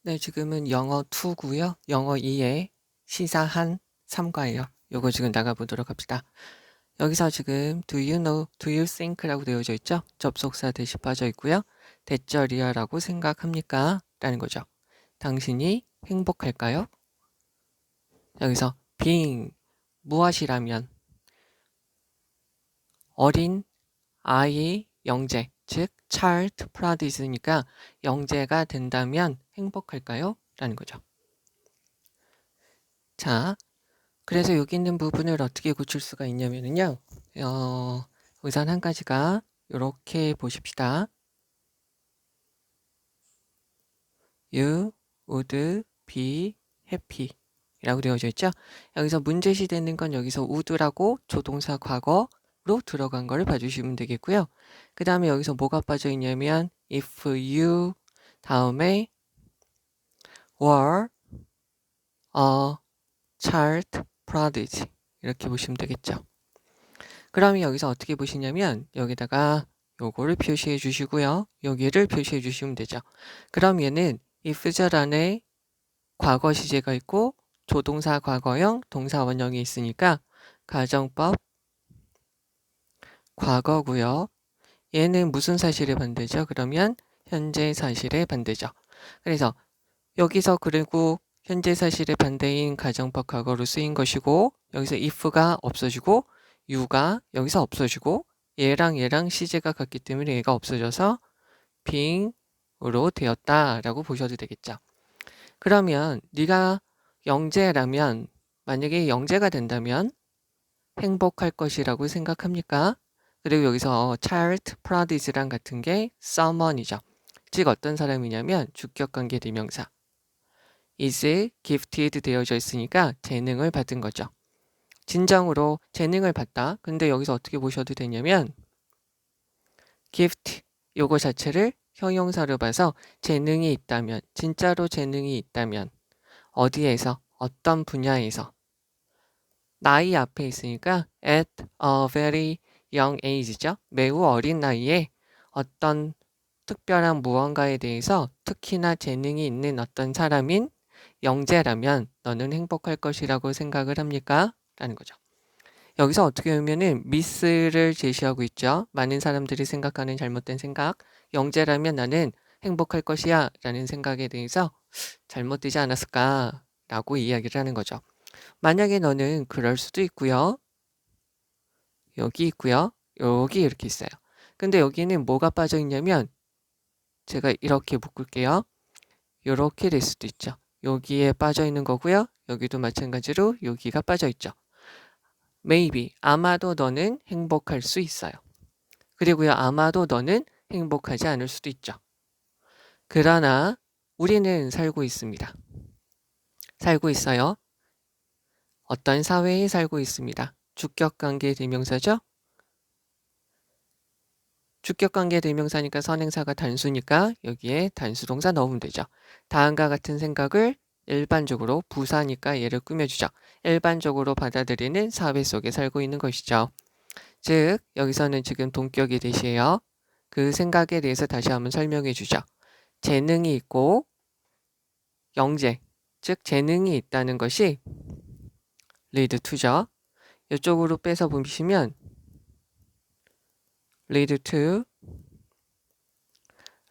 네, 지금은 영어 2고요. 영어 2의 시사한 3과예요. 요거 지금 나가보도록 합시다. 여기서 지금 do you know, do you think라고 되어져 있죠? 접속사 대시 빠져 있고요. 대절이야라고 생각합니까? 라는 거죠. 당신이 행복할까요? 여기서 being 무엇이라면 어린 아이 영재 즉 child prodigy니까 영재가 된다면 행복할까요? 라는 거죠. 자, 그래서 여기 있는 부분을 어떻게 고칠 수가 있냐면요. 우선 한 가지가 이렇게 보십시다. You would be happy 라고 되어져 있죠. 여기서 문제시 되는 건 여기서 would라고 조동사 과거로 들어간 거를 봐주시면 되겠고요. 그 다음에 여기서 뭐가 빠져 있냐면 if you 다음에 were a child prodigy 이렇게 보시면 되겠죠. 그러면 여기서 어떻게 보시냐면 여기다가 요거를 표시해 주시고요. 여기를 표시해 주시면 되죠. 그러면은 if절 안에 과거 시제가 있고 조동사 과거형, 동사 원형이 있으니까 가정법 과거고요. 얘는 무슨 사실의 반대죠? 그러면 현재 사실의 반대죠. 그래서 여기서 그리고 현재 사실의 반대인 가정법 과거로 쓰인 것이고 여기서 if가 없어지고 you가 여기서 없어지고 얘랑 시제가 같기 때문에 얘가 없어져서 being으로 되었다라고 보셔도 되겠죠. 그러면 네가 영재라면 만약에 영재가 된다면 행복할 것이라고 생각합니까? 그리고 여기서 child prodigy랑 같은 게 someone이죠. 즉 어떤 사람이냐면 주격관계 대명사 is gifted 되어져 있으니까 재능을 받은 거죠. 진정으로 재능을 받다. 근데 여기서 어떻게 보셔도 되냐면 gift 요거 자체를 형용사로 봐서 재능이 있다면 진짜로 재능이 있다면 어디에서 어떤 분야에서 나이 앞에 있으니까 at a very young age죠. 매우 어린 나이에 어떤 특별한 무언가에 대해서 특히나 재능이 있는 어떤 사람인 영재라면 너는 행복할 것이라고 생각을 합니까? 라는 거죠. 여기서 어떻게 보면은 미스를 제시하고 있죠. 많은 사람들이 생각하는 잘못된 생각. 영재라면 나는 행복할 것이야 라는 생각에 대해서 잘못되지 않았을까 라고 이야기를 하는 거죠. 만약에 너는 그럴 수도 있고요. 여기 있고요. 여기 이렇게 있어요. 근데 여기는 뭐가 빠져 있냐면 제가 이렇게 묶을게요. 이렇게 될 수도 있죠. 여기에 빠져 있는 거고요. 여기도 마찬가지로 여기가 빠져 있죠. Maybe 아마도 너는 행복할 수 있어요. 그리고요. 아마도 너는 행복하지 않을 수도 있죠. 그러나 우리는 살고 있습니다. 살고 있어요. 어떤 사회에 살고 있습니다. 주격관계 대명사죠. 주격관계 대명사니까 선행사가 단수니까 여기에 단수동사 넣으면 되죠. 다음과 같은 생각을 일반적으로 부사니까 얘를 꾸며주죠. 일반적으로 받아들이는 사회 속에 살고 있는 것이죠. 즉 여기서는 지금 동격이 대시해요. 그 생각에 대해서 다시 한번 설명해 주죠. 재능이 있고 영재, 즉 재능이 있다는 것이 lead to죠. 이쪽으로 빼서 보시면 lead to,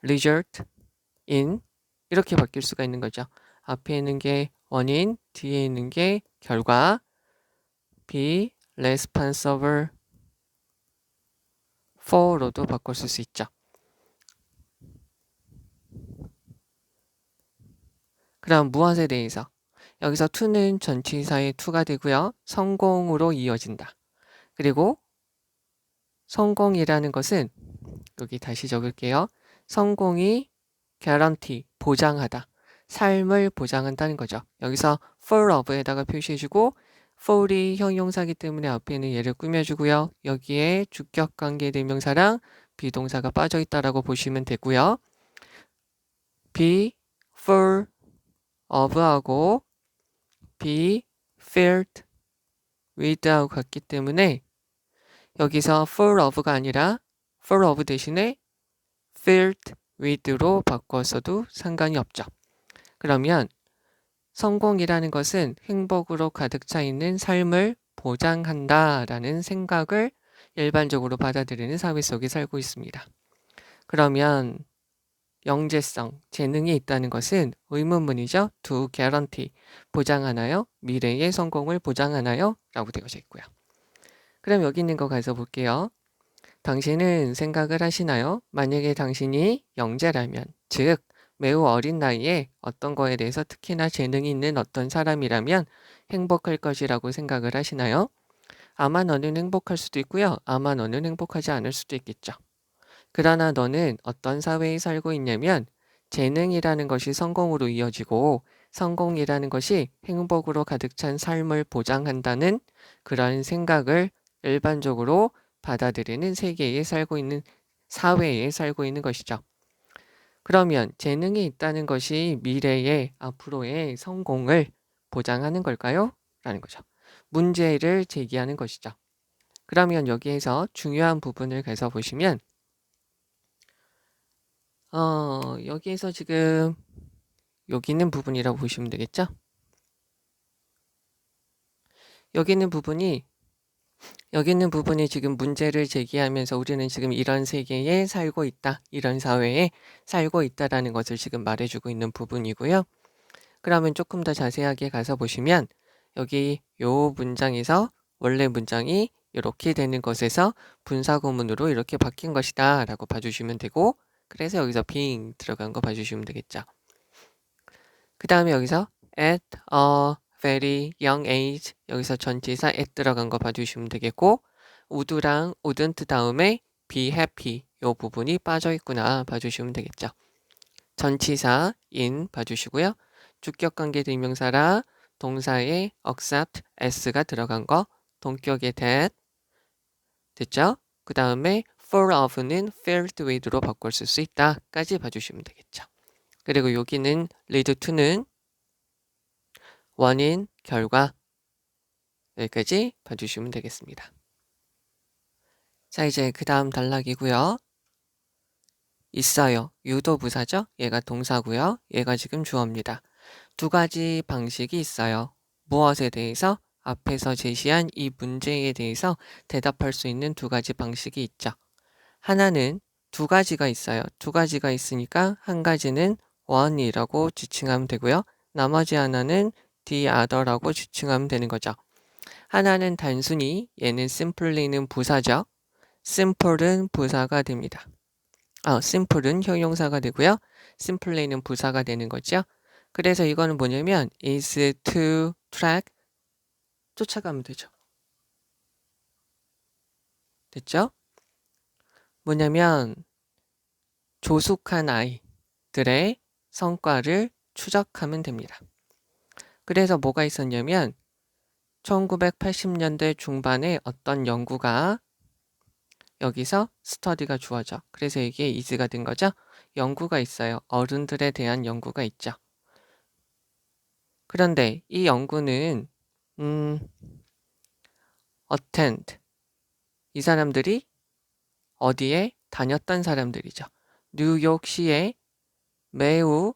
result in 이렇게 바뀔 수가 있는 거죠. 앞에 있는 게 원인, 뒤에 있는 게 결과, be responsible for로도 바꿔 쓸 수 있죠. 그럼 무엇에 대해서? 여기서 to는 전치사의 to가 되고요. 성공으로 이어진다. 그리고 성공이라는 것은 여기 다시 적을게요. 성공이 guarantee, 보장하다. 삶을 보장한다는 거죠. 여기서 full of에다가 표시해주고 full이 형용사기 때문에 앞에는 얘를 꾸며주고요. 여기에 주격관계 대명사랑 비동사가 빠져있다라고 보시면 되고요. be full of하고 be filled with하고 같기 때문에 여기서 full of가 아니라 full of 대신에 filled with로 바꿔서도 상관이 없죠. 그러면 성공이라는 것은 행복으로 가득 차 있는 삶을 보장한다라는 생각을 일반적으로 받아들이는 사회 속에 살고 있습니다. 그러면 영재성, 재능이 있다는 것은 의문문이죠. To guarantee, 보장하나요? 미래의 성공을 보장하나요? 라고 되어져 있고요. 그럼 여기 있는 거 가서 볼게요. 당신은 생각을 하시나요? 만약에 당신이 영재라면, 즉 매우 어린 나이에 어떤 거에 대해서 특히나 재능이 있는 어떤 사람이라면 행복할 것이라고 생각을 하시나요? 아마 너는 행복할 수도 있고요. 아마 너는 행복하지 않을 수도 있겠죠. 그러나 너는 어떤 사회에 살고 있냐면 재능이라는 것이 성공으로 이어지고 성공이라는 것이 행복으로 가득 찬 삶을 보장한다는 그런 생각을 일반적으로 받아들이는 세계에 살고 있는 사회에 살고 있는 것이죠. 그러면 재능이 있다는 것이 미래의 앞으로의 성공을 보장하는 걸까요? 라는 거죠. 문제를 제기하는 것이죠. 그러면 여기에서 중요한 부분을 가서 보시면 여기에서 지금 여기 있는 부분이라고 보시면 되겠죠? 여기 있는 부분이 지금 문제를 제기하면서 우리는 지금 이런 세계에 살고 있다, 이런 사회에 살고 있다라는 것을 지금 말해주고 있는 부분이고요. 그러면 조금 더 자세하게 가서 보시면 여기 요 문장에서 원래 문장이 이렇게 되는 것에서 분사구문으로 이렇게 바뀐 것이다 라고 봐주시면 되고, 그래서 여기서 being 들어간 거 봐주시면 되겠죠. 그 다음에 여기서 at a very young age, 여기서 전치사 at 들어간 거 봐주시면 되겠고, would랑 wouldn't 다음에 be happy 요 부분이 빠져 있구나 봐주시면 되겠죠. 전치사 in 봐주시고요. 주격관계 대명사라 동사에 accept s가 들어간 거, 동격의 that 됐죠? 그 다음에 full of는 filled with로 바꿔 쓸 수 있다 까지 봐주시면 되겠죠. 그리고 여기는 lead to는 원인, 결과 여기까지 봐주시면 되겠습니다. 자, 이제 그 다음 단락이고요. 있어요. 유도부사죠? 얘가 동사고요. 얘가 지금 주어입니다. 두 가지 방식이 있어요. 무엇에 대해서? 앞에서 제시한 이 문제에 대해서 대답할 수 있는 두 가지 방식이 있죠. 하나는 두 가지가 있어요. 두 가지가 있으니까 한 가지는 one이라고 지칭하면 되고요. 나머지 하나는 the other라고 지칭하면 되는 거죠. 하나는 단순히 얘는 simply는 부사죠. simple은 부사가 됩니다. simple은 형용사가 되고요. simply는 부사가 되는 거죠. 그래서 이거는 뭐냐면 is to track, 쫓아가면 되죠. 됐죠? 뭐냐면 조숙한 아이들의 성과를 추적하면 됩니다. 그래서 뭐가 있었냐면 1980년대 중반에 어떤 연구가 여기서 스터디가 주어져. 그래서 이게 is가 된 거죠. 연구가 있어요. 어른들에 대한 연구가 있죠. 그런데 이 연구는 attend, 이 사람들이 어디에 다녔던 사람들이죠. 뉴욕시에 매우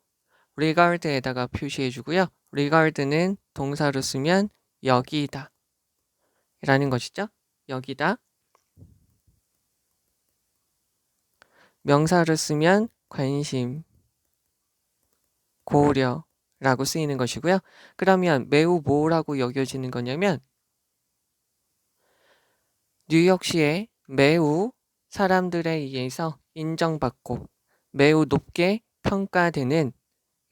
regard에다가 표시해 주고요. regard는 동사로 쓰면 여기다 라는 것이죠. 여기다. 명사로 쓰면 관심, 고려라고 쓰이는 것이고요. 그러면 매우 뭐라고 여겨지는 거냐면 뉴욕시에 매우 사람들에 의해서 인정받고 매우 높게 평가되는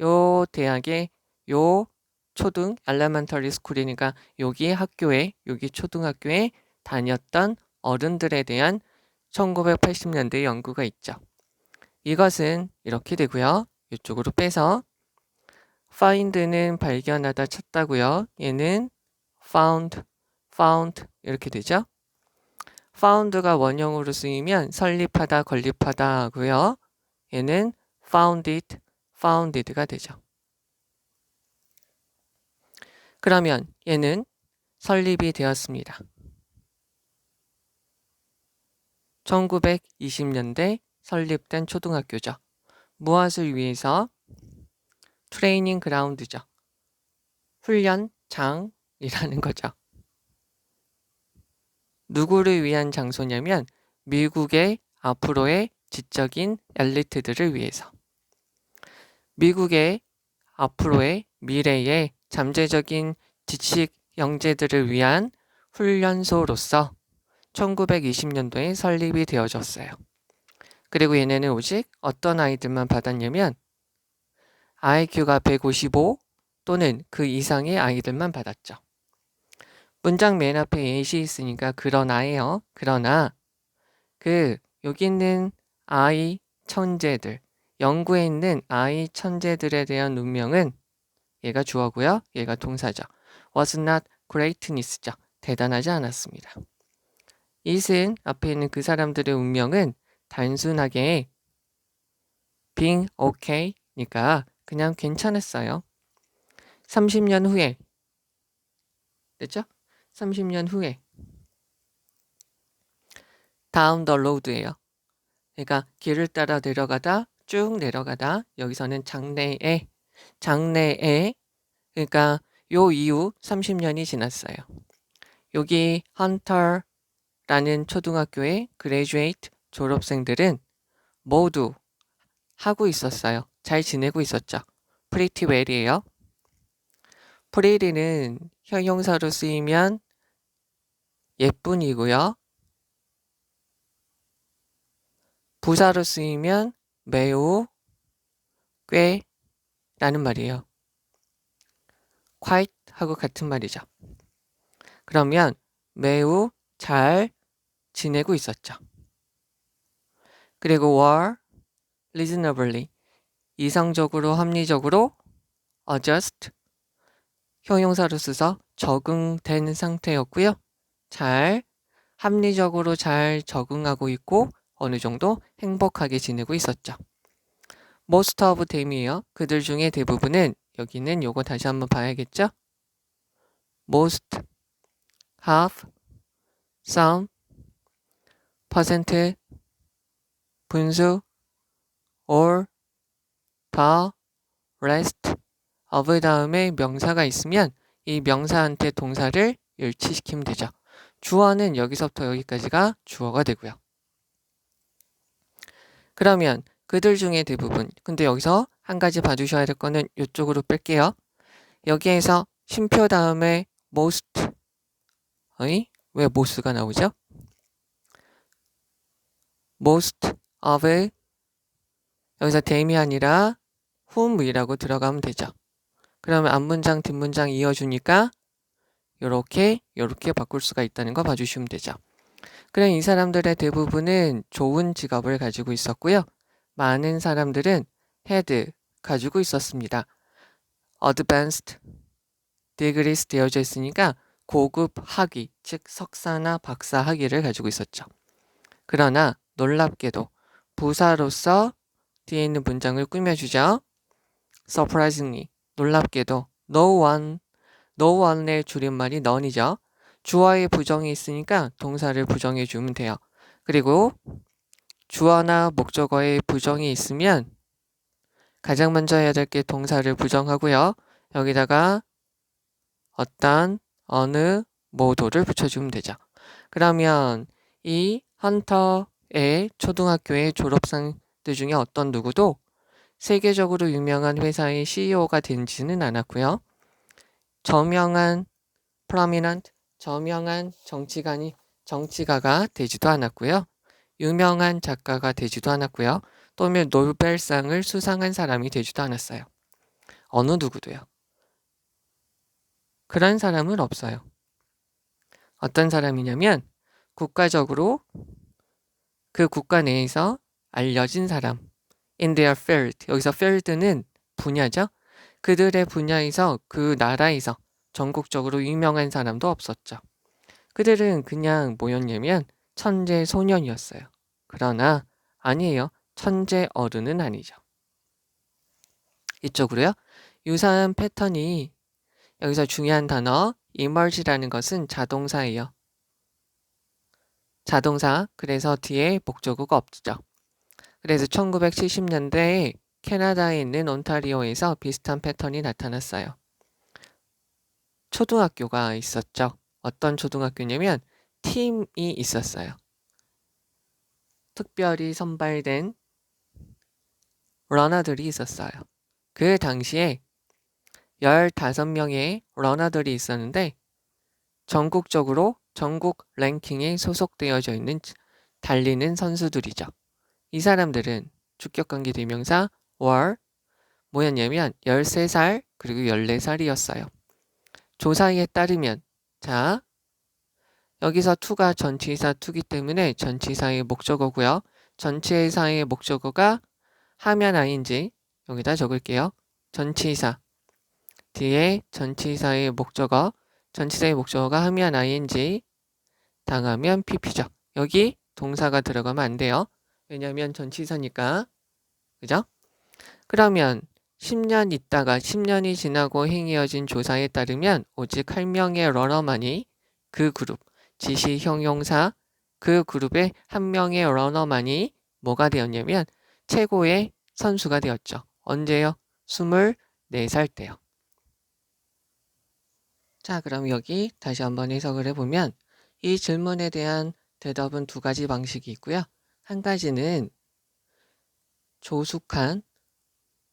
요 대학의 요 초등 엘레멘터리 스쿨이니까 여기 학교에, 여기 초등학교에 다녔던 어른들에 대한 1980년대 연구가 있죠. 이것은 이렇게 되고요. 이쪽으로 빼서 find는 발견하다, 찾다고요. 얘는 found 이렇게 되죠. found가 원형으로 쓰이면 설립하다, 건립하다 하고요. 얘는 founded가 되죠. 그러면 얘는 설립이 되었습니다. 1920년대 설립된 초등학교죠. 무엇을 위해서? 트레이닝 그라운드죠. 훈련장이라는 거죠. 누구를 위한 장소냐면 미국의 앞으로의 지적인 엘리트들을 위해서. 미국의 앞으로의 미래의 잠재적인 지식 영재들을 위한 훈련소로서 1920년도에 설립이 되어졌어요. 그리고 얘네는 오직 어떤 아이들만 받았냐면 IQ가 155 또는 그 이상의 아이들만 받았죠. 문장 맨 앞에 예시 있으니까 그러나예요. 그러나 여기 있는 아이 천재들, 연구에 있는 아이 천재들에 대한 운명은 얘가 주어고요. 얘가 동사죠. was not greatness죠. 대단하지 않았습니다. it은 앞에 있는 그 사람들의 운명은 단순하게 being okay니까 그냥 괜찮았어요. 30년 후에 됐죠? 30년 후에 다음 the road예요. 그러니까 길을 따라 내려가다 쭉 내려가다 여기서는 장래에 그러니까 요 이후 30년이 지났어요. 여기 헌터라는 초등학교의 그레이주에이트 졸업생들은 모두 하고 있었어요. 잘 지내고 있었죠. pretty well이에요. pretty는 형용사로 쓰이면 예쁜이고요. 부사로 쓰이면 매우 꽤 라는 말이에요. quite 하고 같은 말이죠. 그러면 매우 잘 지내고 있었죠. 그리고 were reasonably 이상적으로 합리적으로 adjust 형용사로 써서 적응된 상태였고요. 잘 합리적으로 잘 적응하고 있고 어느 정도 행복하게 지내고 있었죠. most of them이에요. 그들 중에 대부분은 여기는 요거 다시 한번 봐야겠죠? most, half, some, 퍼센트, 분수, all, the, rest, of 다음에 명사가 있으면 이 명사한테 동사를 일치시키면 되죠. 주어는 여기서부터 여기까지가 주어가 되고요. 그러면 그들 중에 대부분 근데 여기서 한 가지 봐주셔야 될 거는 이쪽으로 뺄게요. 여기에서 쉼표 다음에 most 왜 most가 나오죠? most of 여기서 them이 아니라 whom이라고 들어가면 되죠. 그러면 앞문장 뒷문장 이어주니까 요렇게 바꿀 수가 있다는 거 봐주시면 되죠. 그럼 이 사람들의 대부분은 좋은 직업을 가지고 있었고요. 많은 사람들은 had 가지고 있었습니다. advanced degrees 되어져 있으니까 고급 학위, 즉 석사나 박사 학위를 가지고 있었죠. 그러나 놀랍게도 부사로서 뒤에 있는 문장을 꾸며주죠. surprisingly 놀랍게도 no one의 줄임말이 none이죠. 주어에 부정이 있으니까 동사를 부정해 주면 돼요. 그리고 주어나 목적어에 부정이 있으면 가장 먼저 해야 될 게 동사를 부정하고요. 여기다가 어느 모도를 붙여주면 되죠. 그러면 이 헌터의 초등학교의 졸업생들 중에 어떤 누구도 세계적으로 유명한 회사의 CEO가 된지는 않았고요. 저명한 정치가가 되지도 않았고요. 유명한 작가가 되지도 않았고요. 또는 노벨상을 수상한 사람이 되지도 않았어요. 어느 누구도요. 그런 사람은 없어요. 어떤 사람이냐면 국가적으로 그 국가 내에서 알려진 사람 in their field 여기서 field는 분야죠. 그들의 분야에서 그 나라에서 전국적으로 유명한 사람도 없었죠. 그들은 그냥 뭐였냐면 천재 소년이었어요. 그러나 아니에요. 천재 어른은 아니죠. 이쪽으로요. 유사한 패턴이 여기서 중요한 단어 emerge라는 것은 자동사예요. 자동사 그래서 뒤에 목적어가 없죠. 그래서 1970년대에 캐나다에 있는 온타리오에서 비슷한 패턴이 나타났어요. 초등학교가 있었죠. 어떤 초등학교냐면 팀이 있었어요. 특별히 선발된 러너들이 있었어요. 그 당시에 15명의 러너들이 있었는데 전국적으로 전국 랭킹에 소속되어져 있는 달리는 선수들이죠. 이 사람들은 주격관계 대명사 were 뭐였냐면 13살 그리고 14살이었어요. 조사에 따르면 자 여기서 to가 전치사 to기 때문에 전치사의 목적어고요. 전치사의 목적어가 하면 ing 여기다 적을게요. 전치사 뒤에 전치사의 목적어가 하면 ing 당하면 pp죠. 여기 동사가 들어가면 안 돼요. 왜냐하면 전치사니까. 그죠? 그러면 10년 있다가 10년이 지나고 행해진 조사에 따르면 오직 1명의 러너만이 그 그룹, 지시 형용사 그 그룹의 1명의 러너만이 뭐가 되었냐면 최고의 선수가 되었죠. 언제요? 24살 때요. 자, 그럼 여기 다시 한번 해석을 해보면 이 질문에 대한 대답은 두 가지 방식이 있고요. 한 가지는 조숙한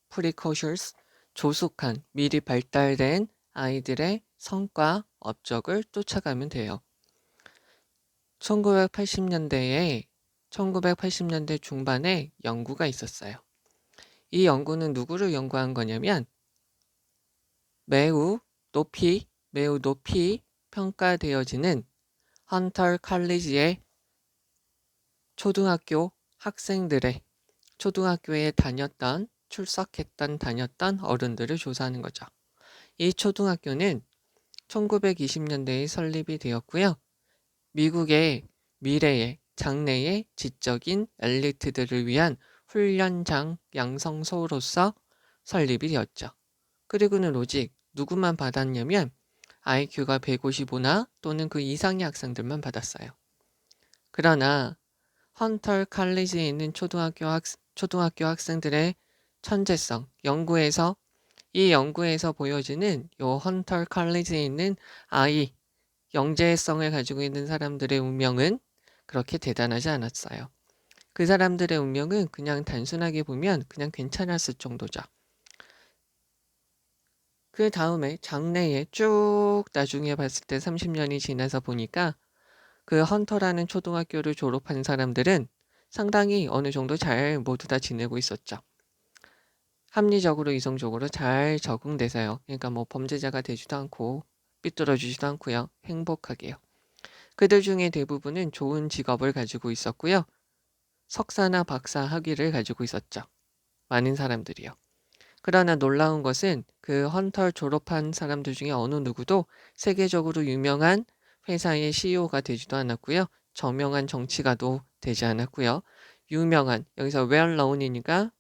precocious, 조숙한 미리 발달된 아이들의 성과 업적을 쫓아가면 돼요. 1980년대 중반에 연구가 있었어요. 이 연구는 누구를 연구한 거냐면 매우 높이 평가되어지는 헌터 칼리지의 초등학교 학생들의 초등학교에 다녔던 어른들을 조사하는 거죠. 이 초등학교는 1920년대에 설립이 되었고요. 미국의 미래의 장래의 지적인 엘리트들을 위한 훈련장 양성소로서 설립이 되었죠. 그리고는 오직 누구만 받았냐면 IQ가 155나 또는 그 이상의 학생들만 받았어요. 그러나 헌터 칼리지에 있는 초등학교 학생들의 천재성, 이 연구에서 보여지는 요 헌터 칼리지에 있는 아이, 영재성을 가지고 있는 사람들의 운명은 그렇게 대단하지 않았어요. 그 사람들의 운명은 그냥 단순하게 보면 그냥 괜찮았을 정도죠. 그 다음에 장래에 쭉 나중에 봤을 때 30년이 지나서 보니까 그 헌터라는 초등학교를 졸업한 사람들은 상당히 어느 정도 잘 모두 다 지내고 있었죠. 합리적으로 이성적으로 잘 적응돼서요. 그러니까 뭐 범죄자가 되지도 않고 삐뚤어지지도 않고요. 행복하게요. 그들 중에 대부분은 좋은 직업을 가지고 있었고요. 석사나 박사 학위를 가지고 있었죠. 많은 사람들이요. 그러나 놀라운 것은 그 헌터 졸업한 사람들 중에 어느 누구도 세계적으로 유명한 회사의 CEO가 되지도 않았고요. 저명한 정치가도 되지 않았고요. 여기서 well known이니까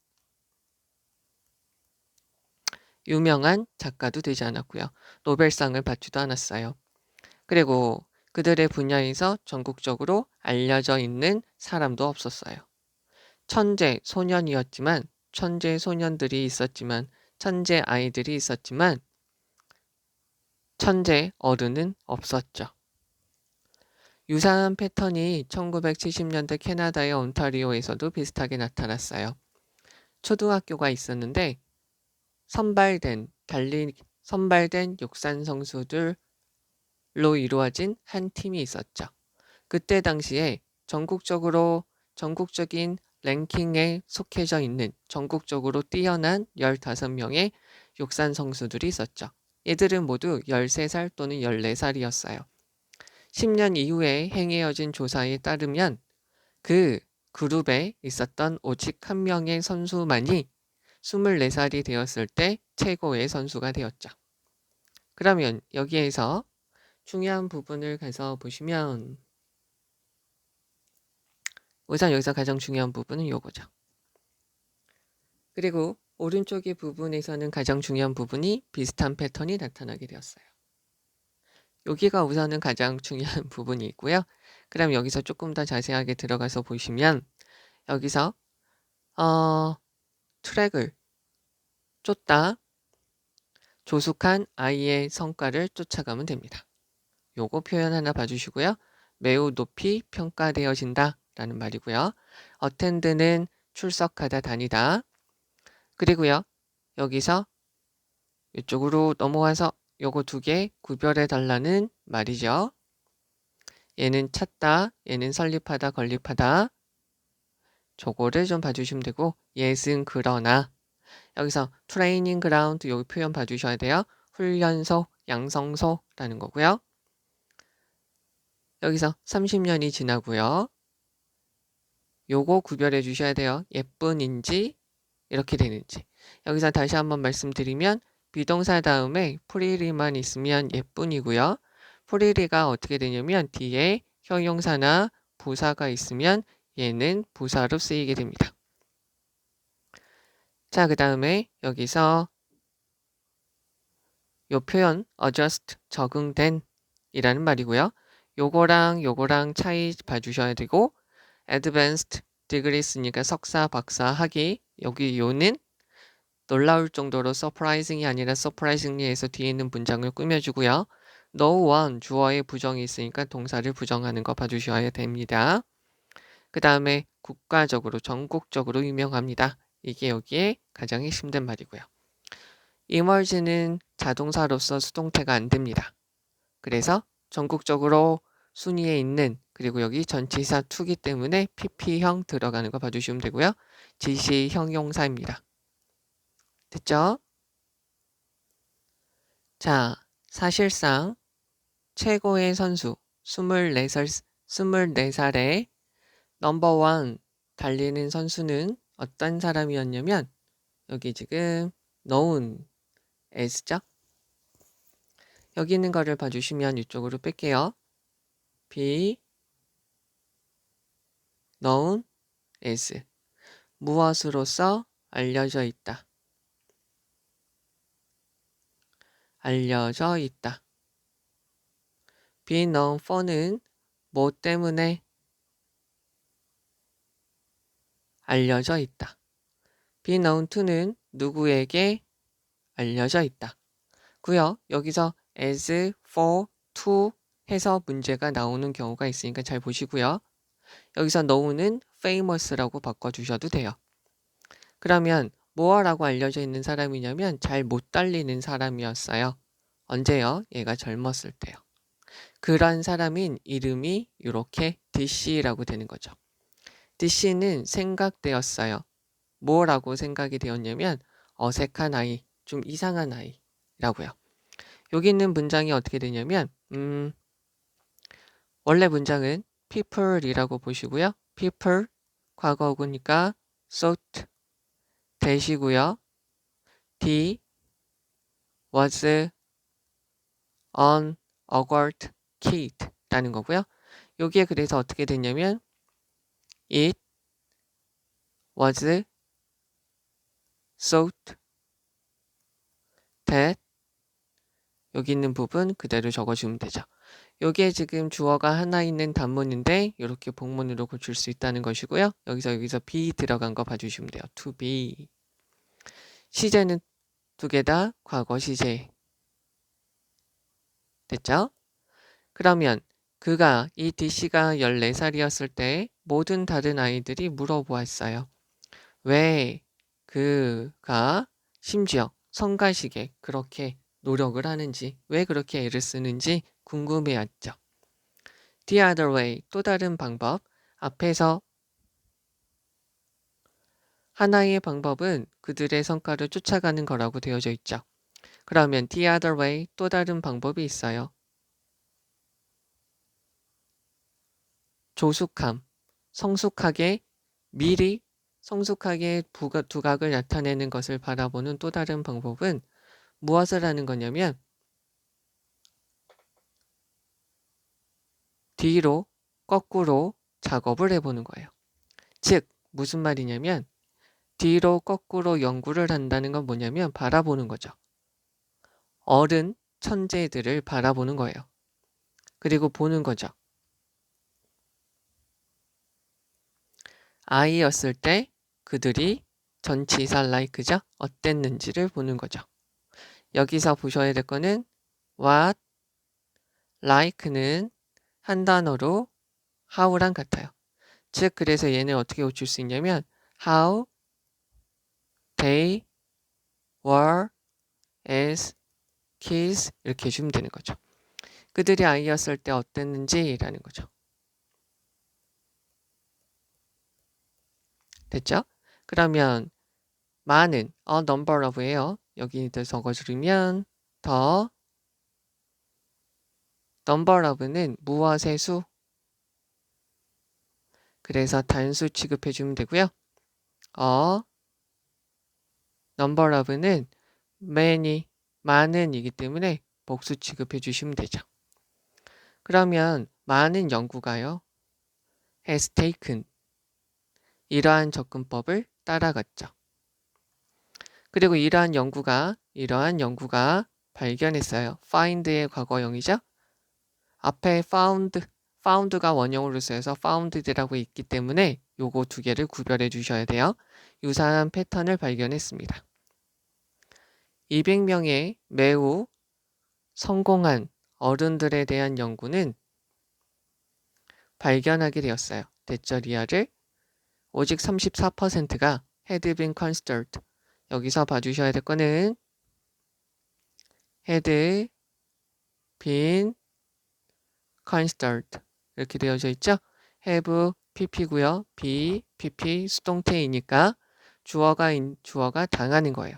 유명한 작가도 되지 않았고요. 노벨상을 받지도 않았어요. 그리고 그들의 분야에서 전국적으로 알려져 있는 사람도 없었어요. 천재 소년들이 있었지만 천재 아이들이 있었지만 천재 어른은 없었죠. 유사한 패턴이 1970년대 캐나다의 온타리오에서도 비슷하게 나타났어요. 초등학교가 있었는데 선발된 육산 선수들로 이루어진 한 팀이 있었죠. 그때 당시에 전국적인 랭킹에 속해져 있는 전국적으로 뛰어난 15명의 육산 선수들이 있었죠. 얘들은 모두 13살 또는 14살이었어요. 10년 이후에 행해진 조사에 따르면 그 그룹에 있었던 오직 한 명의 선수만이 24살이 되었을 때 최고의 선수가 되었죠. 그러면 여기에서 중요한 부분을 가서 보시면 우선 여기서 가장 중요한 부분은 요거죠. 그리고 오른쪽의 부분에서는 가장 중요한 부분이 비슷한 패턴이 나타나게 되었어요. 여기가 우선은 가장 중요한 부분이 있고요. 그럼 여기서 조금 더 자세하게 들어가서 보시면 여기서 트랙을 쫓다. 조숙한 아이의 성과를 쫓아가면 됩니다. 요거 표현 하나 봐주시고요. 매우 높이 평가되어진다 라는 말이고요. attend는 출석하다 다니다. 그리고요. 여기서 이쪽으로 넘어와서 요거 두 개 구별해 달라는 말이죠. 얘는 찾다, 얘는 설립하다, 건립하다. 저거를 좀 봐주시면 되고 예은 그러나 여기서 트레이닝 그라운드 여기 표현 봐주셔야 돼요. 훈련소, 양성소라는 거고요. 여기서 30년이 지나고요. 요거 구별해 주셔야 돼요. 예쁜인지 이렇게 되는지. 여기서 다시 한번 말씀드리면 비동사 다음에 프리리만 있으면 예쁜이고요. 프리리가 어떻게 되냐면 뒤에 형용사나 부사가 있으면 얘는 부사로 쓰이게 됩니다. 자, 그 다음에 여기서 요 표현 adjust 적응된 이라는 말이고요. 요거랑 차이 봐주셔야 되고 advanced degree 쓰니까 석사, 박사, 학위 여기 요는 놀라울 정도로 surprising이 아니라 surprisingly에서 뒤에 있는 문장을 꾸며주고요. no one 주어에 부정이 있으니까 동사를 부정하는 거 봐주셔야 됩니다. 그 다음에 국가적으로 전국적으로 유명합니다. 이게 여기에 가장 핵심된 말이고요. emerge는 자동사로서 수동태가 안 됩니다. 그래서 전국적으로 순위에 있는 그리고 여기 전치사 투기 때문에 pp형 들어가는 거 봐주시면 되고요. 지시 형용사입니다. 됐죠? 자, 사실상 최고의 선수 24살의 넘버원 달리는 선수는 어떤 사람이었냐면 여기 지금 known as죠? 여기 있는 거를 봐주시면 이쪽으로 뺄게요. be known as 무엇으로서 알려져 있다. 알려져 있다. be known for는 뭐 때문에 알려져 있다. be known to는 누구에게 알려져 있다. 고요. 여기서 as, for, to 해서 문제가 나오는 경우가 있으니까 잘 보시고요. 여기서 know는 famous라고 바꿔주셔도 돼요. 그러면 뭐라고 알려져 있는 사람이냐면 잘 못 달리는 사람이었어요. 언제요? 얘가 젊었을 때요. 그런 사람인 이름이 이렇게 DC라고 되는 거죠. DC는 생각되었어요. 뭐라고 생각이 되었냐면 어색한 아이, 좀 이상한 아이라고요. 여기 있는 문장이 어떻게 되냐면 원래 문장은 people이라고 보시고요. people 과거구니까 thought 대시고요. D was an awkward kid라는 거고요. 여기에 그래서 어떻게 됐냐면 it was thought that 여기 있는 부분 그대로 적어주면 되죠. 여기에 지금 주어가 하나 있는 단문인데 이렇게 복문으로 고칠 수 있다는 것이고요. 여기서 be 들어간 거 봐주시면 돼요. to be. 시제는 두 개 다 과거 시제. 됐죠? 그러면 그가 이 DC가 14살이었을 때 모든 다른 아이들이 물어보았어요. 왜 그가 심지어 성가시게 그렇게 노력을 하는지 왜 그렇게 애를 쓰는지 궁금해했죠. The other way 또 다른 방법 앞에서 하나의 방법은 그들의 성과를 쫓아가는 거라고 되어져 있죠. 그러면 the other way 또 다른 방법이 있어요. 조숙함, 성숙하게 미리 성숙하게 두각을 나타내는 것을 바라보는 또 다른 방법은 무엇을 하는 거냐면 뒤로 거꾸로 작업을 해보는 거예요. 즉 무슨 말이냐면 뒤로 거꾸로 연구를 한다는 건 뭐냐면 바라보는 거죠. 어른 천재들을 바라보는 거예요. 그리고 보는 거죠. 아이였을 때 그들이 전치사 like죠. 어땠는지를 보는 거죠. 여기서 보셔야 될 거는 what, like는 한 단어로 how랑 같아요. 즉 그래서 얘는 어떻게 고칠 수 있냐면 how they were as kids 이렇게 해주면 되는 거죠. 그들이 아이였을 때 어땠는지라는 거죠. 됐죠? 그러면 많은 a number of예요. 여기 적어주면 더 number of는 무엇의 수? 그래서 단수 취급해주면 되고요. number of는 many, 많은이기 때문에 복수 취급해주시면 되죠. 그러면 많은 연구가요. has taken 이러한 접근법을 따라갔죠. 그리고 이러한 연구가 발견했어요. find의 과거형이죠. 앞에 found가 원형으로 쓰여서 founded라고 있기 때문에 요거 두 개를 구별해 주셔야 돼요. 유사한 패턴을 발견했습니다. 200명의 매우 성공한 어른들에 대한 연구는 발견하게 되었어요. 대절이하를 오직 34%가 had been considered. 여기서 봐주셔야 될 거는 had been considered 이렇게 되어져 있죠. have pp고요. be pp 수동태이니까 주어가 당하는 거예요.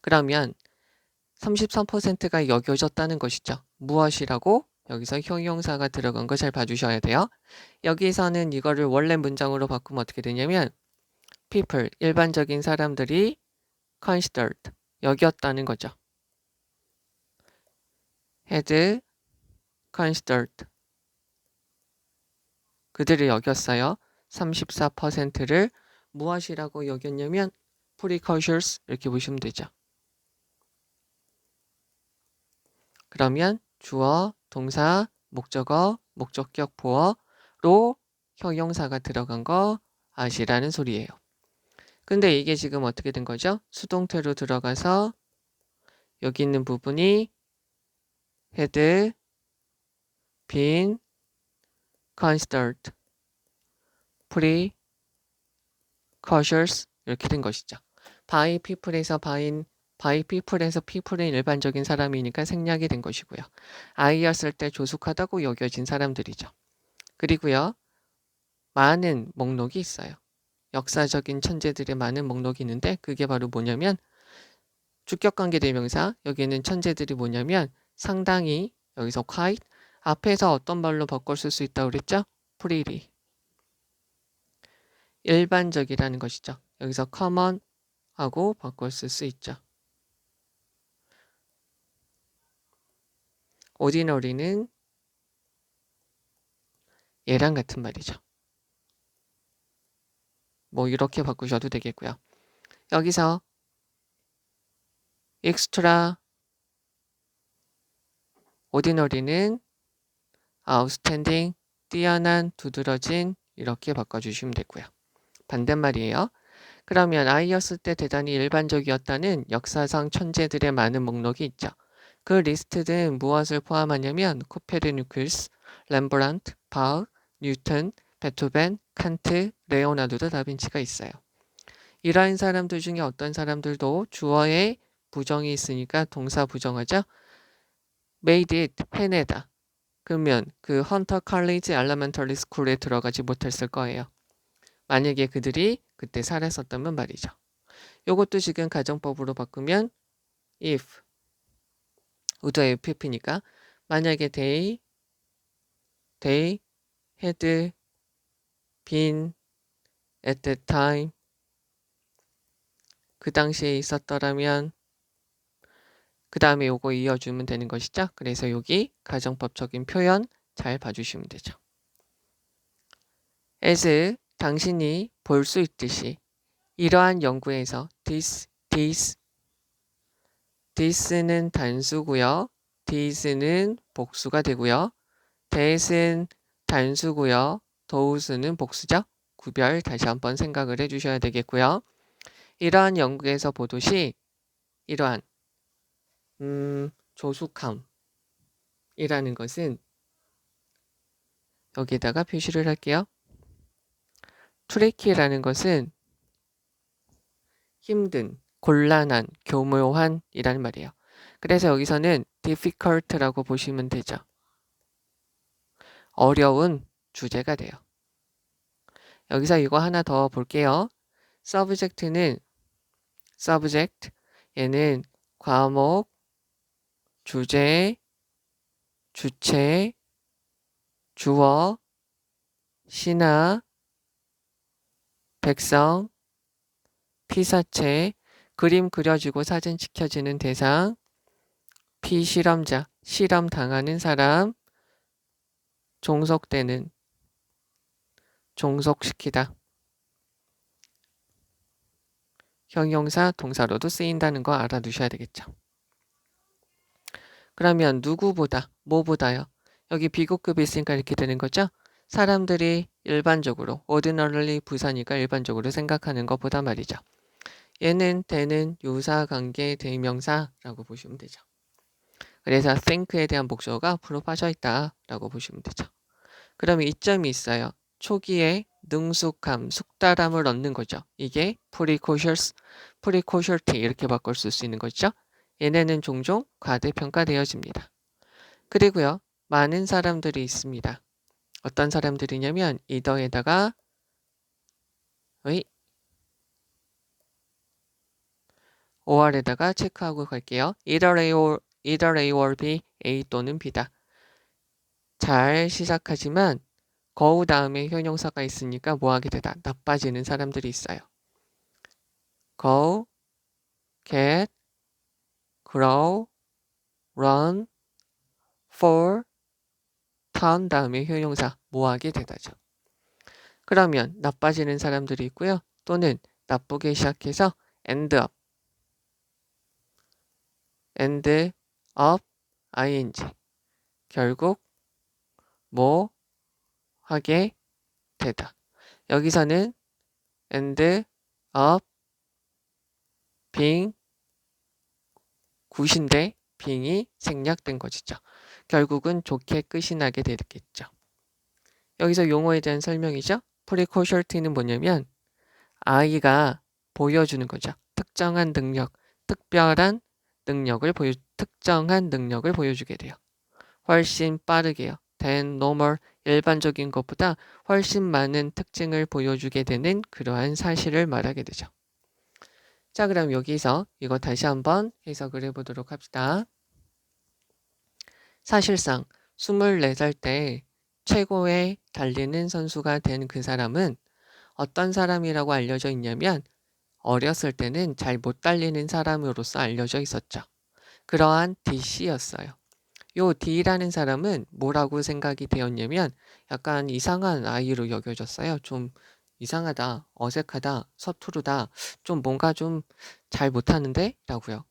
그러면 33%가 여겨졌다는 것이죠. 무엇이라고? 여기서 형용사가 들어간 거 잘 봐주셔야 돼요. 여기서는 이거를 원래 문장으로 바꾸면 어떻게 되냐면 people, 일반적인 사람들이 considered, 여겼다는 거죠. had considered, 그들이 여겼어요. 34%를 무엇이라고 여겼냐면 precautious 이렇게 보시면 되죠. 그러면 주어, 동사, 목적어, 목적격, 보어로 형용사가 들어간 거 아시라는 소리예요. 근데 이게 지금 어떻게 된 거죠? 수동태로 들어가서 여기 있는 부분이 had been considered, precautious 이렇게 된 것이죠. by people에서 people은 일반적인 사람이니까 생략이 된 것이고요. 아이였을 때 조숙하다고 여겨진 사람들이죠. 그리고요. 많은 목록이 있어요. 역사적인 천재들의 많은 목록이 있는데 그게 바로 뭐냐면 주격관계 대명사 여기는 천재들이 뭐냐면 상당히 여기서 quite 앞에서 어떤 말로 바꿔 쓸 수 있다고 그랬죠? pretty 일반적이라는 것이죠. 여기서 common 하고 바꿔 쓸 수 있죠. ordinary는 얘랑 같은 말이죠. 뭐 이렇게 바꾸셔도 되겠고요. 여기서 extra ordinary는 outstanding, 뛰어난, 두드러진 이렇게 바꿔주시면 되고요. 반대말이에요. 그러면 아이였을 때 대단히 일반적이었다는 역사상 천재들의 많은 목록이 있죠. 그 리스트는 무엇을 포함하냐면 코페르니쿠스, 렘브란트, 바흐, 뉴턴, 베토벤, 칸트, 레오나르도 다빈치가 있어요. 이러한 사람들 중에 어떤 사람들도 주어에 부정이 있으니까 동사 부정하죠. made it, 해내다. 그러면 그 헌터 칼리지 엘레멘터리 스쿨에 들어가지 못했을 거예요. 만약에 그들이 그때 살았었다면 말이죠. 요것도 지금 가정법으로 바꾸면 if, 우도 FF니까 만약에 they had been at that time 그 당시에 있었더라면 그 다음에 요거 이어주면 되는 것이죠. 그래서 여기 가정법적인 표현 잘 봐주시면 되죠. as 당신이 볼 수 있듯이 이러한 연구에서 this는 단수고요. this는 복수가 되고요. that은 단수고요. those는 복수죠. 구별 다시 한번 생각을 해주셔야 되겠고요. 이러한 연구에서 보듯이 이러한 조숙함이라는 것은 여기다가 표시를 할게요. 트리키라는 것은 힘든, 곤란한, 교묘한 이라는 말이에요. 그래서 여기서는 difficult라고 보시면 되죠. 어려운 주제가 돼요. 여기서 이거 하나 더 볼게요. subject는 subject, 얘는 과목, 주제, 주체, 주어, 신하, 백성, 피사체, 그림 그려주고 사진 찍혀지는 대상, 피실험자, 실험 당하는 사람, 종속되는, 종속시키다. 형용사, 동사로도 쓰인다는 거 알아두셔야 되겠죠. 그러면 누구보다, 뭐보다요? 여기 비고급이 있으니까 이렇게 되는 거죠? 사람들이 일반적으로, ordinarily 부사니까 일반적으로 생각하는 것보다 말이죠. 얘는 대는 유사관계 대명사라고 보시면 되죠. 그래서 think에 대한 목적어가 앞으로 빠져있다라고 보시면 되죠. 그러면 이점이 있어요. 초기에 능숙함, 숙달함을 얻는 거죠. 이게 precocious, precociality 이렇게 바꿀 수 있는 거죠. 얘네는 종종 과대평가되어집니다. 그리고요. 많은 사람들이 있습니다. 어떤 사람들이냐면 이더에다가 OR에다가 체크하고 갈게요. either A or B, A 또는 B다. 잘 시작하지만 거우 다음에 형용사가 있으니까 뭐하게 되다. 나빠지는 사람들이 있어요. go, get, grow, run, fall, turn 다음에 형용사 뭐하게 되다죠. 그러면 나빠지는 사람들이 있고요. 또는 나쁘게 시작해서 end up, ing 결국 뭐 하게 되다. 여기서는 end up being 굿인데 being이 생략된 것이죠. 결국은 좋게 끝이 나게 되겠죠. 여기서 용어에 대한 설명이죠. precocialty는 뭐냐면 아이가 보여주는 거죠. 특정한 능력, 특별한 특정한 능력을 보여주게 돼요. 훨씬 빠르게요. than normal, 일반적인 것보다 훨씬 많은 특징을 보여주게 되는 그러한 사실을 말하게 되죠. 자, 그럼 여기서 이거 다시 한번 해석을 해보도록 합시다. 사실상 24살 때 최고의 달리는 선수가 된 그 사람은 어떤 사람이라고 알려져 있냐면 어렸을 때는 잘 못 달리는 사람으로서 알려져 있었죠. 그러한 DC였어요. 요 D라는 사람은 뭐라고 생각이 되었냐면 약간 이상한 아이로 여겨졌어요. 좀 이상하다, 어색하다, 서투르다, 좀 뭔가 좀 잘 못하는데? 라고요.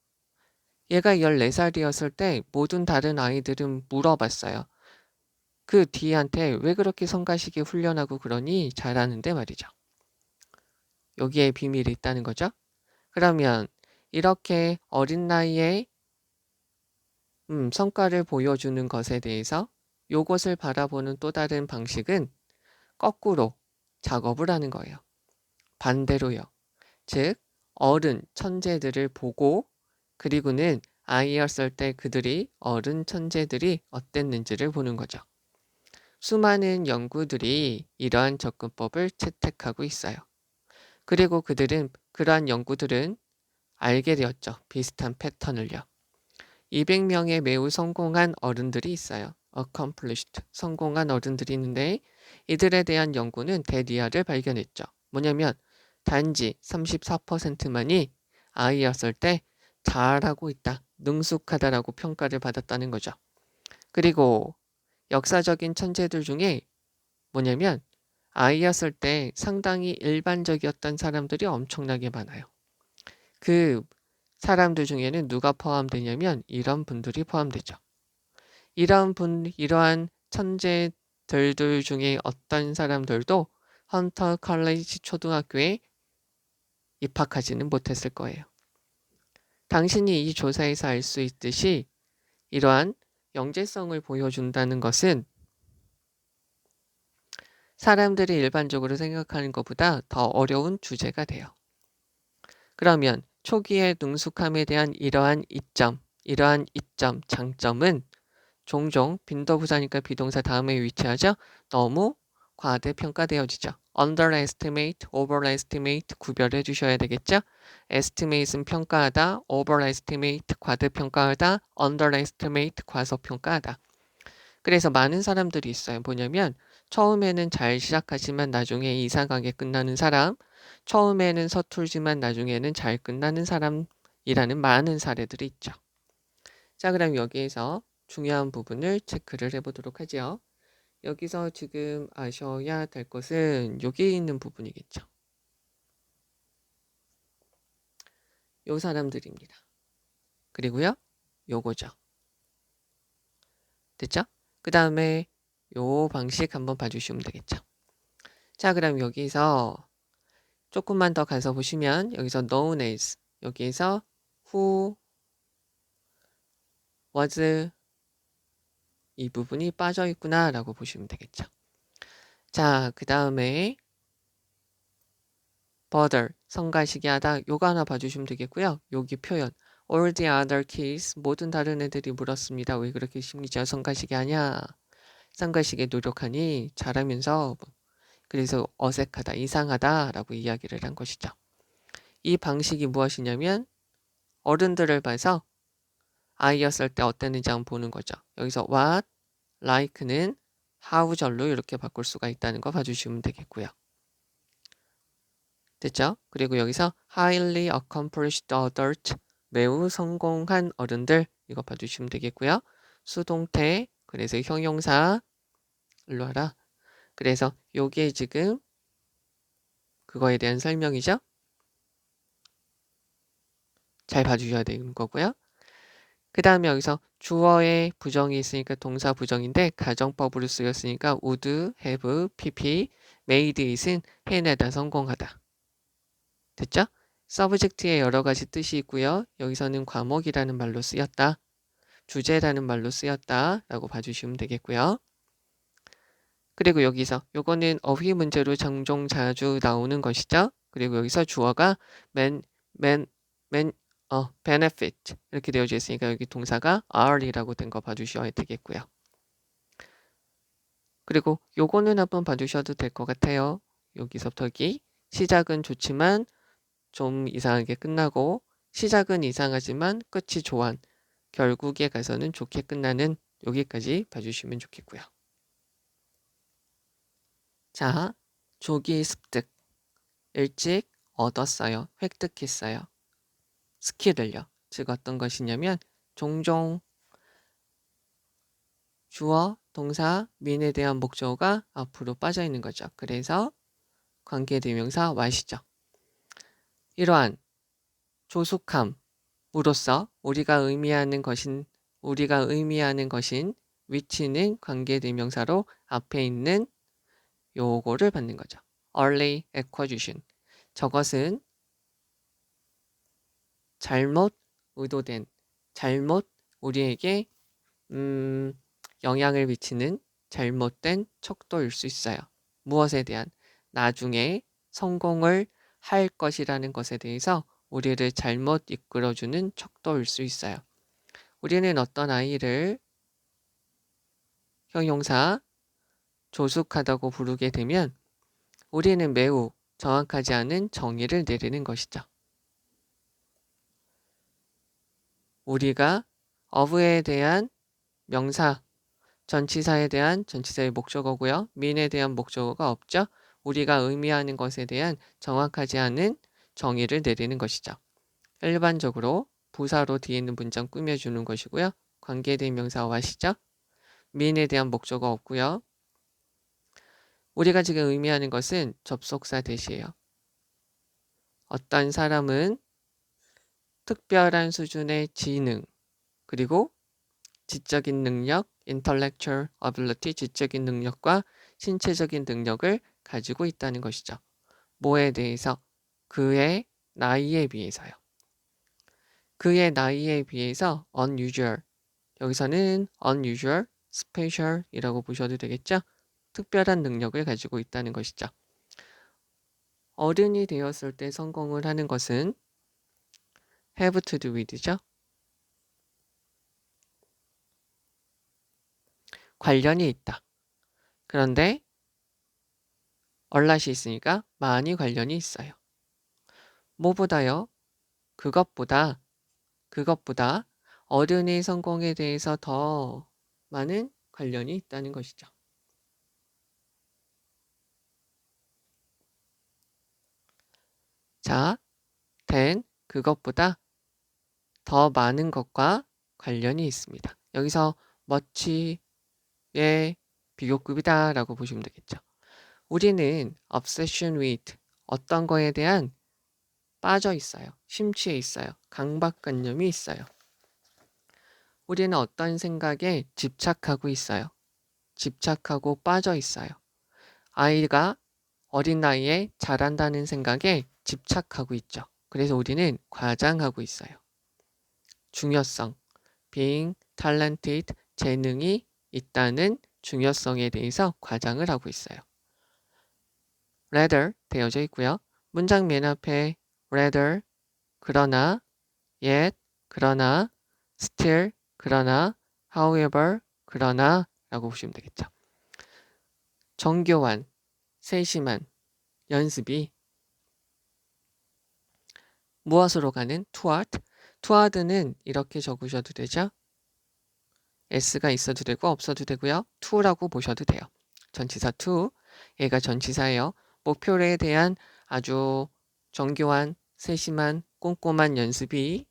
얘가 14살이었을 때 모든 다른 아이들은 물어봤어요. 그 D한테 왜 그렇게 성가시게 훈련하고 그러니 잘하는데 말이죠. 여기에 비밀이 있다는 거죠. 그러면 이렇게 어린 나이에 성과를 보여주는 것에 대해서 요것을 바라보는 또 다른 방식은 거꾸로 작업을 하는 거예요. 반대로요. 즉 어른 천재들을 보고 그리고는 아이였을 때 그들이 어른 천재들이 어땠는지를 보는 거죠. 수많은 연구들이 이러한 접근법을 채택하고 있어요. 그리고 그러한 연구들은 알게 되었죠. 비슷한 패턴을요. 200명의 매우 성공한 어른들이 있어요. accomplished, 성공한 어른들이 있는데 이들에 대한 연구는 대리아를 발견했죠. 뭐냐면 단지 34%만이 아이였을 때 잘하고 있다, 능숙하다라고 평가를 받았다는 거죠. 그리고 역사적인 천재들 중에 뭐냐면 아이였을 때 상당히 일반적이었던 사람들이 엄청나게 많아요. 그 사람들 중에는 누가 포함되냐면 이런 분들이 포함되죠. 이러한 천재들 중에 어떤 사람들도 헌터 컬리지 초등학교에 입학하지는 못했을 거예요. 당신이 이 조사에서 알 수 있듯이 이러한 영재성을 보여준다는 것은 사람들이 일반적으로 생각하는 것보다 더 어려운 주제가 돼요. 그러면 초기의 능숙함에 대한 이러한 이점, 장점은 종종 빈도부사니까 비동사 다음에 위치하죠. 너무 과대평가되어지죠. underestimate, overestimate 구별해 주셔야 되겠죠. estimate은 평가하다, overestimate 과대평가하다, underestimate 과소평가하다. 그래서 많은 사람들이 있어요. 뭐냐면 처음에는 잘 시작하지만 나중에 이상하게 끝나는 사람, 처음에는 서툴지만 나중에는 잘 끝나는 사람이라는 많은 사례들이 있죠. 자, 그럼 여기에서 중요한 부분을 체크를 해보도록 하죠. 여기서 지금 아셔야 될 것은 여기 있는 부분이겠죠. 요 사람들입니다. 그리고요, 요거죠. 됐죠? 그 다음에 요 방식 한번 봐주시면 되겠죠. 자, 그럼 여기서 조금만 더 가서 보시면 여기서 known as, 여기에서 who, was 이 부분이 빠져 있구나 라고 보시면 되겠죠. 자, 그 다음에 bother, 성가시게 하다, 요거 하나 봐주시면 되겠고요. 여기 표현 all the other kids, 모든 다른 애들이 물었습니다. 왜 그렇게 심리적 성가시게 하냐? 성가시게 노력하니 잘하면서 그래서 어색하다, 이상하다 라고 이야기를 한 것이죠. 이 방식이 무엇이냐면 어른들을 봐서 아이였을 때 어땠는지 한번 보는 거죠. 여기서 what, like는 how 절로 이렇게 바꿀 수가 있다는 거 봐주시면 되겠고요. 됐죠? 그리고 여기서 highly accomplished adult, 매우 성공한 어른들 이거 봐주시면 되겠고요. 수동태, 그래서 형용사 일로 와라. 그래서 요게 지금 그거에 대한 설명이죠. 잘 봐주셔야 되는 거고요. 그 다음에 여기서 주어에 부정이 있으니까 동사 부정인데 가정법으로 쓰였으니까 would, have, pp, made it은 해내다, 성공하다. 됐죠? subject에 여러 가지 뜻이 있고요. 여기서는 과목이라는 말로 쓰였다. 주제라는 말로 쓰였다 라고 봐주시면 되겠고요. 그리고 여기서 요거는 어휘 문제로 종종 자주 나오는 것이죠. 그리고 여기서 주어가 benefit 이렇게 되어져 있으니까 여기 동사가 are이라고 된 거 봐주셔야 되겠고요. 그리고 요거는 한번 봐주셔도 될 것 같아요. 여기서부터 여기 시작은 좋지만 좀 이상하게 끝나고 시작은 이상하지만 끝이 좋은 결국에 가서는 좋게 끝나는 여기까지 봐주시면 좋겠고요. 자, 조기 습득. 일찍 얻었어요. 획득했어요. 스킬을요. 즉 어떤 것이냐면 종종 주어, 동사, 민에 대한 목적어가 앞으로 빠져 있는 거죠. 그래서 관계대명사 what이죠. 이러한 조숙함으로써 우리가 의미하는 것인 which는 관계대명사로 앞에 있는 요거를 받는 거죠. early acquisition. 저것은 잘못 의도된, 잘못 우리에게 영향을 미치는 잘못된 척도일 수 있어요. 무엇에 대한? 나중에 성공을 할 것이라는 것에 대해서 우리를 잘못 이끌어주는 척도일 수 있어요. 우리는 어떤 아이를 형용사 조숙하다고 부르게 되면 우리는 매우 정확하지 않은 정의를 내리는 것이죠. 우리가 of에 대한 명사, 전치사에 대한 전치사의 목적어고요. mean에 대한 목적어가 없죠. 우리가 의미하는 것에 대한 정확하지 않은 정의를 내리는 것이죠. 일반적으로 부사로 뒤에 있는 문장 꾸며주는 것이고요. 관계대명사 what이죠. mean에 대한 목적어 없고요. 우리가 지금 의미하는 것은 접속사 대시예요. 어떤 사람은 특별한 수준의 지능 그리고 지적인 능력, intellectual ability, 지적인 능력과 신체적인 능력을 가지고 있다는 것이죠. 뭐에 대해서? 그의 나이에 비해서요. 그의 나이에 비해서 unusual. 여기서는 unusual, special 이라고 보셔도 되겠죠? 특별한 능력을 가지고 있다는 것이죠. 어른이 되었을 때 성공을 하는 것은 have to do with죠. 관련이 있다. 그런데 얼랏이 있으니까 많이 관련이 있어요. 뭐보다요? 그것보다 어른의 성공에 대해서 더 많은 관련이 있다는 것이죠. 자, than 그것보다 더 많은 것과 관련이 있습니다. 여기서 much의 비교급이다 라고 보시면 되겠죠. 우리는 obsession with 어떤 거에 대한 빠져 있어요. 심취해 있어요. 강박관념이 있어요. 우리는 어떤 생각에 집착하고 있어요. 집착하고 빠져 있어요. 아이가 어린 나이에 잘한다는 생각에 집착하고 있죠. 그래서 우리는 과장하고 있어요. 중요성, being talented, 재능이 있다는 중요성에 대해서 과장을 하고 있어요. rather 되어져 있고요. 문장 맨 앞에 rather, 그러나, yet, 그러나, still, 그러나, however, 그러나 라고 보시면 되겠죠. 정교한, 세심한 연습이 무엇으로 가는? toward. toward는 이렇게 적으셔도 되죠. s가 있어도 되고 없어도 되고요. to라고 보셔도 돼요. 전치사 to, 얘가 전치사예요. 목표에 대한 아주 정교한, 세심한, 꼼꼼한 연습이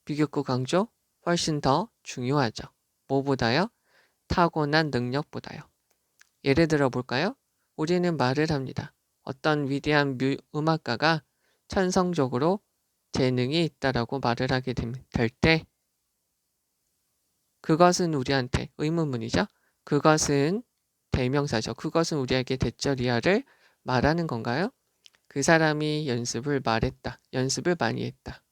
비교급 강조 훨씬 더 중요하죠. 뭐보다요? 타고난 능력보다요. 예를 들어 볼까요? 우리는 말을 합니다. 어떤 위대한 음악가가 천성적으로 재능이 있다라고 말을 하게 될 때 그것은 우리한테 의문문이죠. 그것은 대명사죠. 그것은 우리에게 대절이야를 말하는 건가요? 그 사람이 연습을 많이 했다.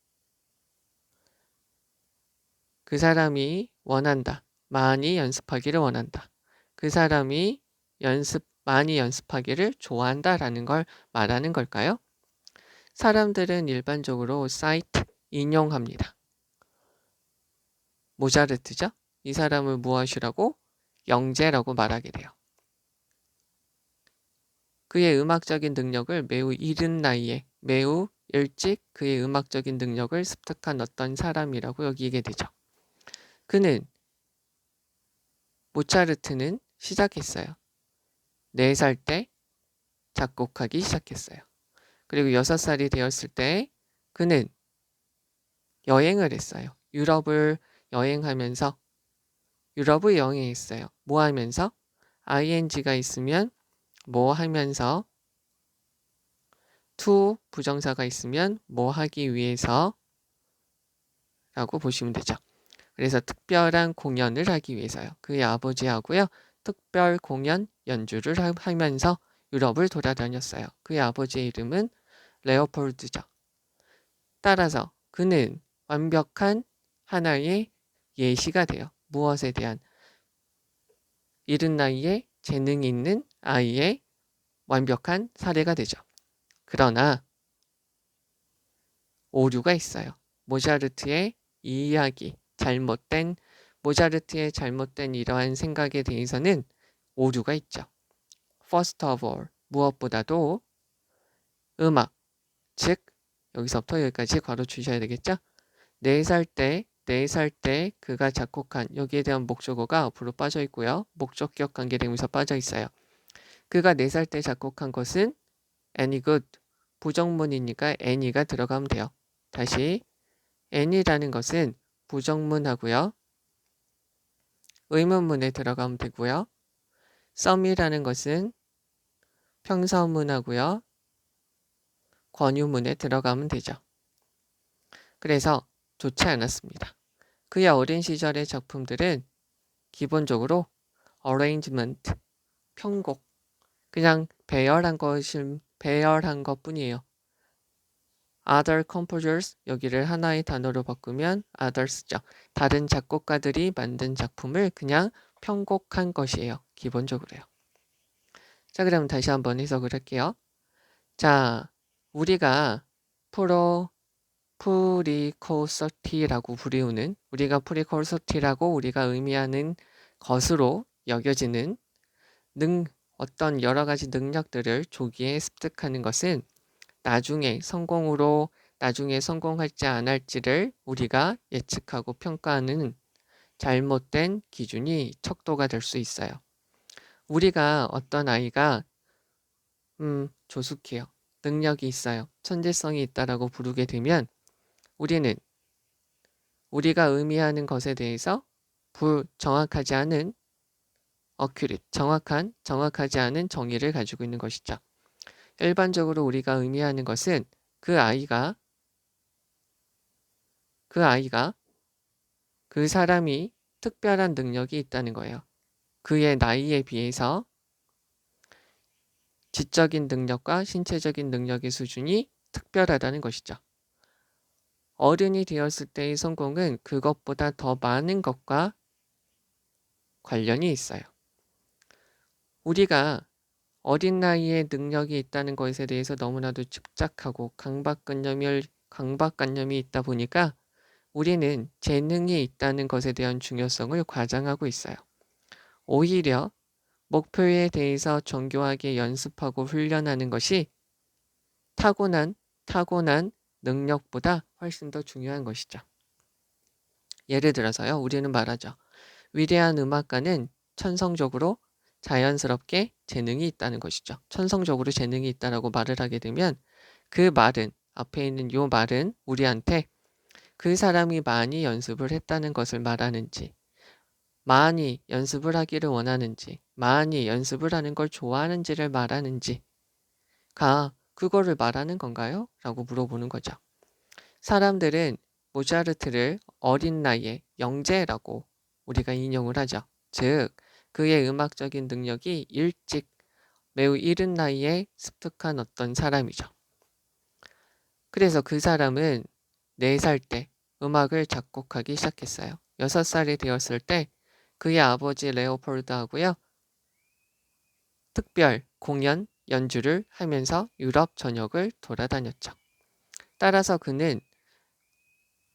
그 사람이 원한다. 많이 연습하기를 원한다. 그 사람이 많이 연습하기를 좋아한다라는 걸 말하는 걸까요? 사람들은 일반적으로 cite, 인용합니다. 모차르트죠? 이 사람을 무엇이라고? 영재라고 말하게 돼요. 그의 음악적인 능력을 매우 이른 나이에 매우 일찍 그의 음악적인 능력을 습득한 어떤 사람이라고 여기게 되죠. 모차르트는 시작했어요. 4살 때 작곡하기 시작했어요. 그리고 6살이 되었을 때 그는 여행을 했어요. 유럽을 여행하면서 유럽을 여행했어요. 뭐 하면서? ing가 있으면 뭐 하면서 to 부정사가 있으면 뭐 하기 위해서 라고 보시면 되죠. 그래서 특별한 공연을 하기 위해서요. 그의 아버지하고요. 특별 공연 연주를 하면서 유럽을 돌아다녔어요. 그의 아버지의 이름은 레오폴드죠. 따라서 그는 완벽한 하나의 예시가 돼요. 무엇에 대한? 이른 나이에 재능이 있는 아이의 완벽한 사례가 되죠. 그러나 오류가 있어요. 모차르트의 이 이야기, 모차르트의 잘못된 이러한 생각에 대해서는 오류가 있죠. First of all, 무엇보다도 음악, 즉 여기서부터 여기까지 괄호 주셔야 되겠죠? 4살 때 그가 작곡한 여기에 대한 목적어가 앞으로 빠져 있고요. 목적격 관계대명사 빠져 있어요. 그가 4살 때 작곡한 것은 any good, 부정문이니까 any가 들어가면 돼요. 다시 any라는 것은 부정문하고요. 의문문에 들어가면 되고요. some이라는 것은 평서문하고요. 권유문에 들어가면 되죠. 그래서 좋지 않았습니다. 그의 어린 시절의 작품들은 기본적으로 arrangement, 편곡, 그냥 배열한 것뿐이에요. other composers 여기를 하나의 단어로 바꾸면 others죠. 다른 작곡가들이 만든 작품을 그냥 편곡한 것이에요. 기본적으로요. 자, 그럼 다시 한번 해석을 할게요. 자, 우리가 프리코서티라고 부르는 프리코서티라고 우리가 의미하는 것으로 여겨지는 어떤 여러 가지 능력들을 조기에 습득하는 것은 나중에 성공할지 안 할지를 우리가 예측하고 평가하는 잘못된 기준이 척도가 될 수 있어요. 우리가 어떤 아이가 조숙해요. 능력이 있어요. 천재성이 있다라고 부르게 되면 우리는 우리가 의미하는 것에 대해서 정확하지 않은 정확하지 않은 정의를 가지고 있는 것이죠. 일반적으로 우리가 의미하는 것은 그 사람이 특별한 능력이 있다는 거예요. 그의 나이에 비해서 지적인 능력과 신체적인 능력의 수준이 특별하다는 것이죠. 어른이 되었을 때의 성공은 그것보다 더 많은 것과 관련이 있어요. 우리가 어린 나이에 능력이 있다는 것에 대해서 너무나도 집착하고 강박관념이 있다 보니까 우리는 재능이 있다는 것에 대한 중요성을 과장하고 있어요. 오히려 목표에 대해서 정교하게 연습하고 훈련하는 것이 타고난 능력보다 훨씬 더 중요한 것이죠. 예를 들어서요, 우리는 말하죠. 위대한 음악가는 천성적으로 자연스럽게 재능이 있다는 것이죠. 천성적으로 재능이 있다라고 말을 하게 되면 그 말은 앞에 있는 요 말은 우리한테 그 사람이 많이 연습을 했다는 것을 말하는지 많이 연습을 하기를 원하는지 많이 연습을 하는 걸 좋아하는지를 말하는지가 그거를 말하는 건가요? 라고 물어보는 거죠. 사람들은 모차르트를 어린 나이에 영재라고 우리가 인용을 하죠. 즉 그의 음악적인 능력이 매우 이른 나이에 습득한 어떤 사람이죠. 그래서 그 사람은 4살 때 음악을 작곡하기 시작했어요. 6살이 되었을 때 그의 아버지 레오폴드하고요. 특별 공연 연주를 하면서 유럽 전역을 돌아다녔죠. 따라서 그는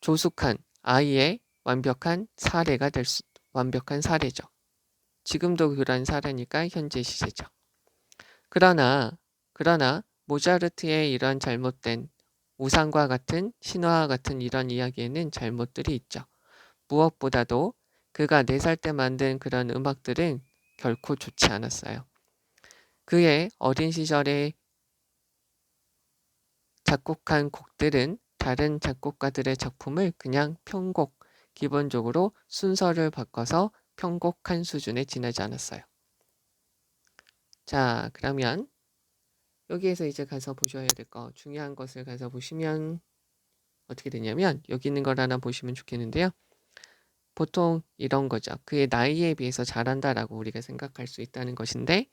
조숙한 아이의 완벽한 사례죠. 지금도 그런 사례니까 현재 시제죠. 그러나 모차르트의 이런 잘못된 우상과 같은 신화와 같은 이런 이야기에는 잘못들이 있죠. 무엇보다도 그가 4살 때 만든 그런 음악들은 결코 좋지 않았어요. 그의 어린 시절에 작곡한 곡들은 다른 작곡가들의 작품을 그냥 기본적으로 순서를 바꿔서 편곡한 수준에 지나지 않았어요. 자, 그러면 여기에서 이제 가서 보셔야 될 거 중요한 것을 가서 보시면 어떻게 되냐면 여기 있는 걸 하나 보시면 좋겠는데요. 보통 이런 거죠. 그의 나이에 비해서 잘한다라고 우리가 생각할 수 있다는 것인데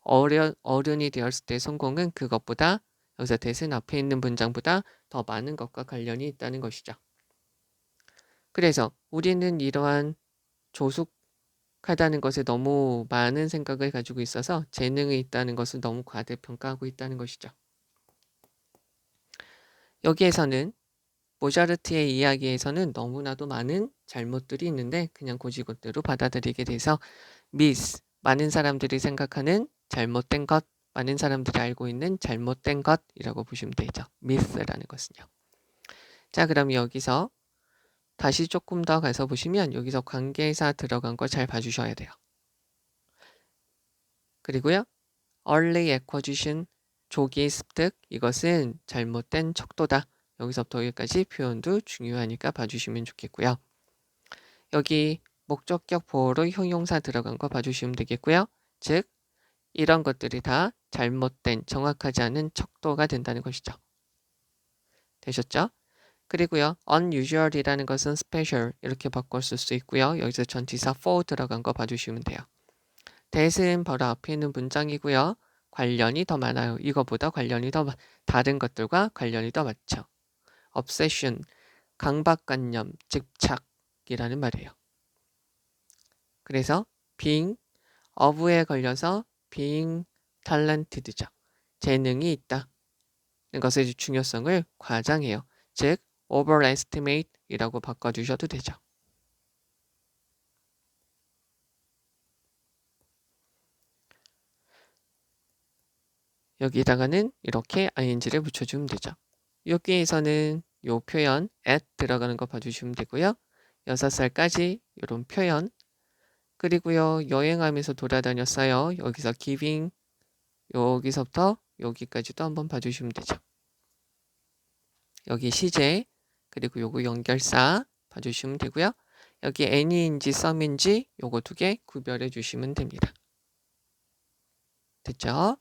어른이 되었을 때 성공은 그것보다 여기서 대신 앞에 있는 문장보다 더 많은 것과 관련이 있다는 것이죠. 그래서 우리는 이러한 조숙하다는 것에 너무 많은 생각을 가지고 있어서 재능이 있다는 것을 너무 과대평가하고 있다는 것이죠. 여기에서는 모차르트의 이야기에서는 너무나도 많은 잘못들이 있는데 그냥 고지고대로 받아들이게 돼서 많은 사람들이 생각하는 잘못된 것, 많은 사람들이 알고 있는 잘못된 것이라고 보시면 되죠. 미스라는 것은요. 자, 그럼 여기서 다시 조금 더 가서 보시면 여기서 관계사 들어간 거 잘 봐주셔야 돼요. 그리고요. early acquisition, 조기 습득, 이것은 잘못된 척도다. 여기서부터 여기까지 표현도 중요하니까 봐주시면 좋겠고요. 여기 목적격 보호로 형용사 들어간 거 봐주시면 되겠고요. 즉 이런 것들이 다 잘못된 정확하지 않은 척도가 된다는 것이죠. 되셨죠? 그리고요. unusual이라는 것은 special 이렇게 바꿨을 수 있고요. 여기서 전치사 for 들어간 거 봐주시면 돼요. that은 바로 앞에 있는 문장이고요. 관련이 더 많아요. 이거보다 관련이 더 다른 것들과 관련이 더 많죠. obsession, 강박관념, 집착이라는 말이에요. 그래서 being of에 걸려서 being talented죠. 재능이 있다. 이것의 중요성을 과장해요. 즉 overestimate 이라고 바꿔주셔도 되죠. 여기다가는 이렇게 ing를 붙여주면 되죠. 여기에서는 요 표현 at 들어가는 거 봐주시면 되고요. 6살까지 이런 표현 그리고요 여행하면서 돌아다녔어요. 여기서 giving 여기서부터 여기까지도 한번 봐주시면 되죠. 여기 시제 그리고 요거 연결사 봐주시면 되고요. 여기 any인지 some인지 요거 2개 구별해 주시면 됩니다. 됐죠?